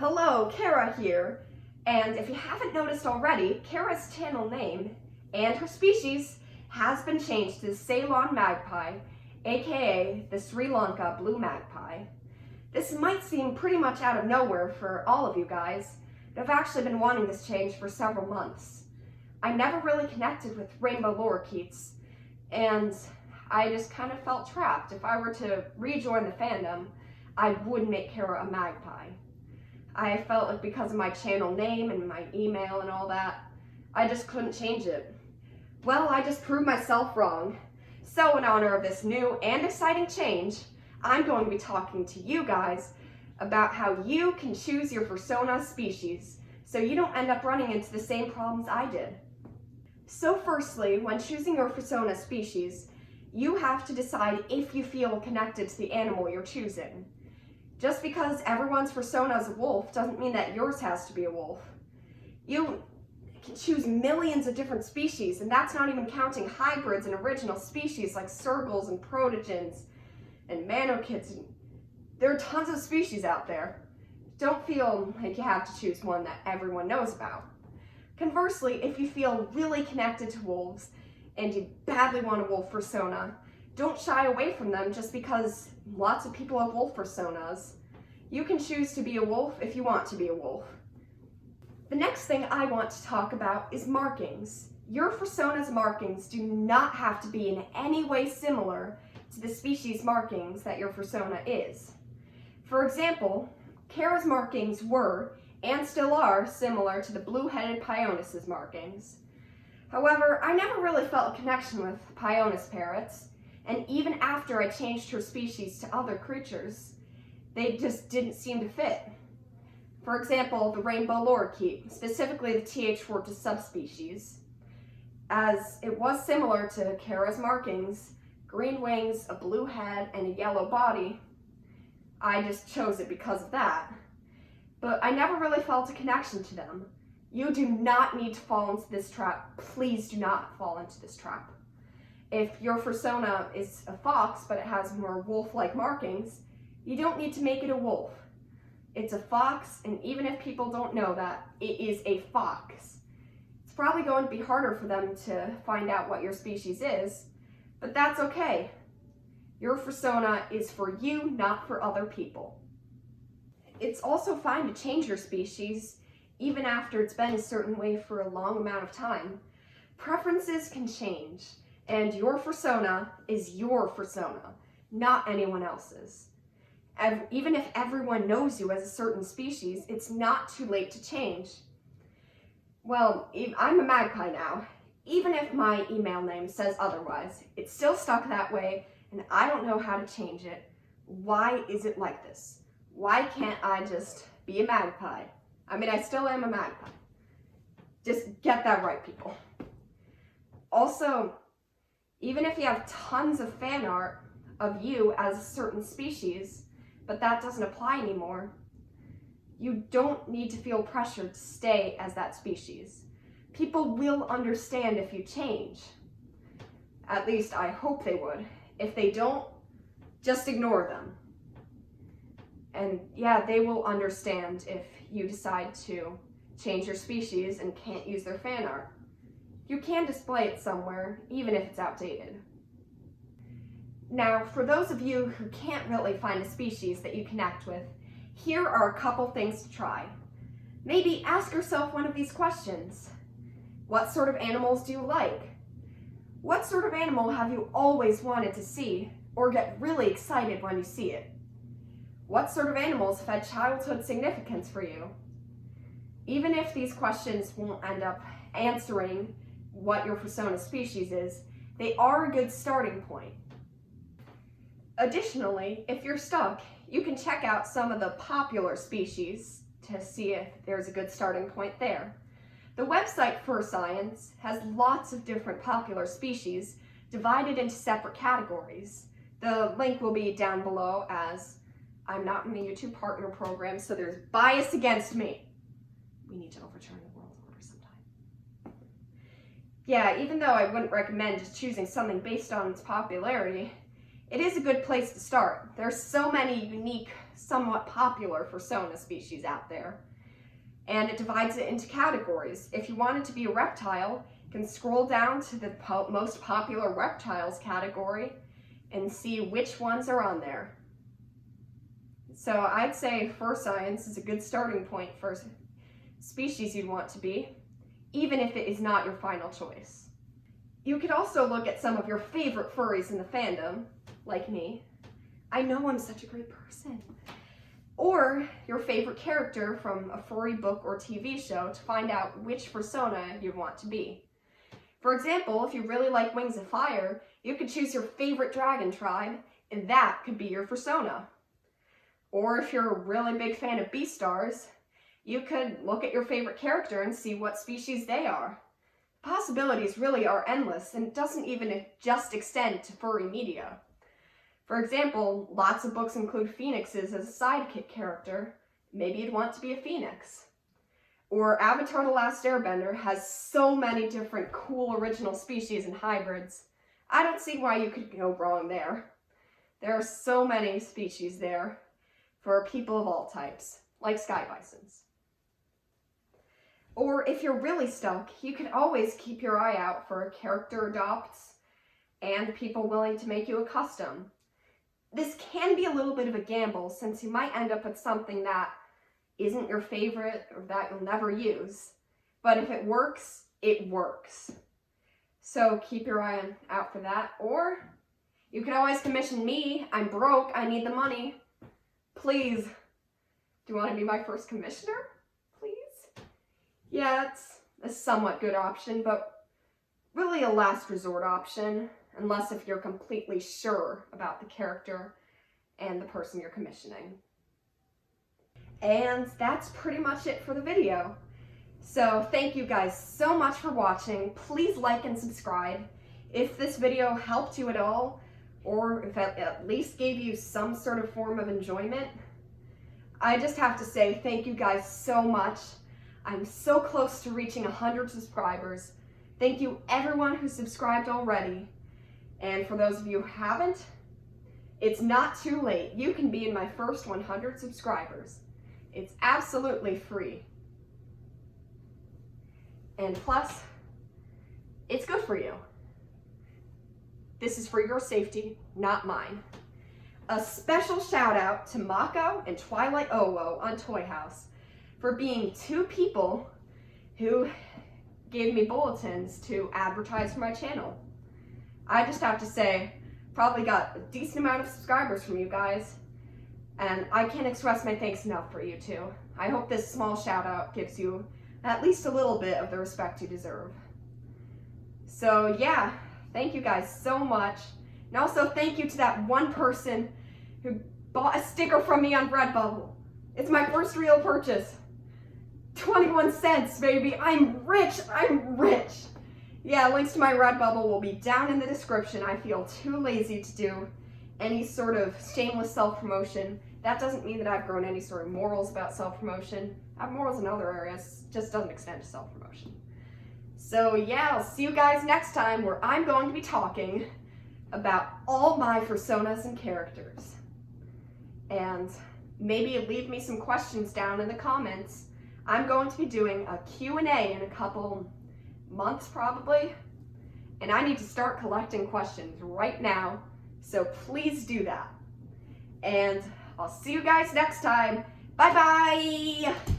Hello, Kara here, and if you haven't noticed already, Kara's channel name and her species has been changed to Ceylon Magpie, aka the Sri Lanka Blue Magpie. This might seem pretty much out of nowhere for all of you guys, but I've actually been wanting this change for several months. I never really connected with rainbow lorikeets, and I just kind of felt trapped. If I were to rejoin the fandom, I would make Kara a magpie. I felt like because of my channel name and my email and all that, I just couldn't change it. Well, I just proved myself wrong. So in honor of this new and exciting change, I'm going to be talking to you guys about how you can choose your fursona species so you don't end up running into the same problems I did. So firstly, when choosing your fursona species, you have to decide if you feel connected to the animal you're choosing. Just because everyone's fursona is a wolf doesn't mean that yours has to be a wolf. You can choose millions of different species, and that's not even counting hybrids and original species like circles and protogens and manokids. There are tons of species out there. Don't feel like you have to choose one that everyone knows about. Conversely, if you feel really connected to wolves and you badly want a wolf fursona, don't shy away from them just because lots of people have wolf fursonas. You can choose to be a wolf if you want to be a wolf. The next thing I want to talk about is markings. Your fursona's markings do not have to be in any way similar to the species markings that your fursona is. For example, Kara's markings were, and still are, similar to the blue-headed Pyonis's markings. However, I never really felt a connection with Pyonis parrots, and even after I changed her species to other creatures, they just didn't seem to fit. For example, the rainbow lorikeet, specifically the th-fortis subspecies, as it was similar to Kara's markings, green wings, a blue head, and a yellow body. I just chose it because of that. But I never really felt a connection to them. You do not need to fall into this trap. Please do not fall into this trap. If your fursona is a fox, but it has more wolf-like markings, you don't need to make it a wolf. It's a fox, and even if people don't know that, it is a fox. It's probably going to be harder for them to find out what your species is, but that's okay. Your fursona is for you, not for other people. It's also fine to change your species, even after it's been a certain way for a long amount of time. Preferences can change. And your fursona is your fursona, not anyone else's. Even if everyone knows you as a certain species, it's not too late to change. Well, I'm a magpie now. Even if my email name says otherwise, it's still stuck that way, and I don't know how to change it. Why is it like this? Why can't I just be a magpie? I mean, I still am a magpie. Just get that right, people. Also, even if you have tons of fan art of you as a certain species, but that doesn't apply anymore, you don't need to feel pressured to stay as that species. People will understand if you change. At least I hope they would. If they don't, just ignore them. And yeah, they will understand if you decide to change your species and can't use their fan art. You can display it somewhere, even if it's outdated. Now, for those of you who can't really find a species that you connect with, here are a couple things to try. Maybe ask yourself one of these questions. What sort of animals do you like? What sort of animal have you always wanted to see, or get really excited when you see it? What sort of animals have had childhood significance for you? Even if these questions won't end up answering what your fursona species is, they are a good starting point. Additionally, if you're stuck, you can check out some of the popular species to see if there's a good starting point there. The website FurScience has lots of different popular species divided into separate categories. The link will be down below, as I'm not in the YouTube partner program, so there's bias against me. We need to overturn the world order sometime. Yeah, even though I wouldn't recommend just choosing something based on its popularity, it is a good place to start. There's so many unique somewhat popular fursona species out there. And it divides it into categories. If you want it to be a reptile, you can scroll down to the most popular reptiles category and see which ones are on there. So I'd say FurScience is a good starting point for species you'd want to be, even if it is not your final choice. You could also look at some of your favorite furries in the fandom, like me. I know I'm such a great person. Or your favorite character from a furry book or TV show to find out which fursona you want to be. For example, if you really like Wings of Fire, you could choose your favorite dragon tribe, and that could be your fursona. Or if you're a really big fan of Beastars, you could look at your favorite character and see what species they are. Possibilities really are endless, and it doesn't even just extend to furry media. For example, lots of books include phoenixes as a sidekick character. Maybe you'd want to be a phoenix. Or Avatar: The Last Airbender has so many different cool original species and hybrids. I don't see why you could go wrong there. There are so many species there for people of all types, like sky bisons. Or if you're really stuck, you can always keep your eye out for character adopts and people willing to make you a custom. This can be a little bit of a gamble since you might end up with something that isn't your favorite or that you'll never use. But if it works, it works. So keep your eye out for that. Or you can always commission me. I'm broke. I need the money. Please. Do you want to be my first commissioner? Please? Yeah, it's a somewhat good option, but really a last resort option. Unless if you're completely sure about the character and the person you're commissioning. And that's pretty much it for the video. So thank you guys so much for watching. Please like and subscribe. If this video helped you at all, or if it at least gave you some sort of form of enjoyment, I just have to say thank you guys so much. I'm so close to reaching 100 subscribers. Thank you everyone who subscribed already. And for those of you who haven't, it's not too late. You can be in my first 100 subscribers. It's absolutely free. And plus, it's good for you. This is for your safety, not mine. A special shout out to Mako and Twilight Owo on Toy House for being two people who gave me bulletins to advertise for my channel. I just have to say, probably got a decent amount of subscribers from you guys, and I can't express my thanks enough for you two. I hope this small shout out gives you at least a little bit of the respect you deserve. So yeah, thank you guys so much. And also thank you to that one person who bought a sticker from me on Redbubble. It's my first real purchase. 21 cents, baby. I'm rich. I'm rich. Yeah, links to my Redbubble will be down in the description. I feel too lazy to do any sort of shameless self-promotion. That doesn't mean that I've grown any sort of morals about self-promotion. I have morals in other areas, just doesn't extend to self-promotion. So yeah, I'll see you guys next time where I'm going to be talking about all my fursonas and characters. And maybe leave me some questions down in the comments. I'm going to be doing a Q&A in a couple months probably, and I need to start collecting questions right now, so please do that. And I'll see you guys next time. Bye bye.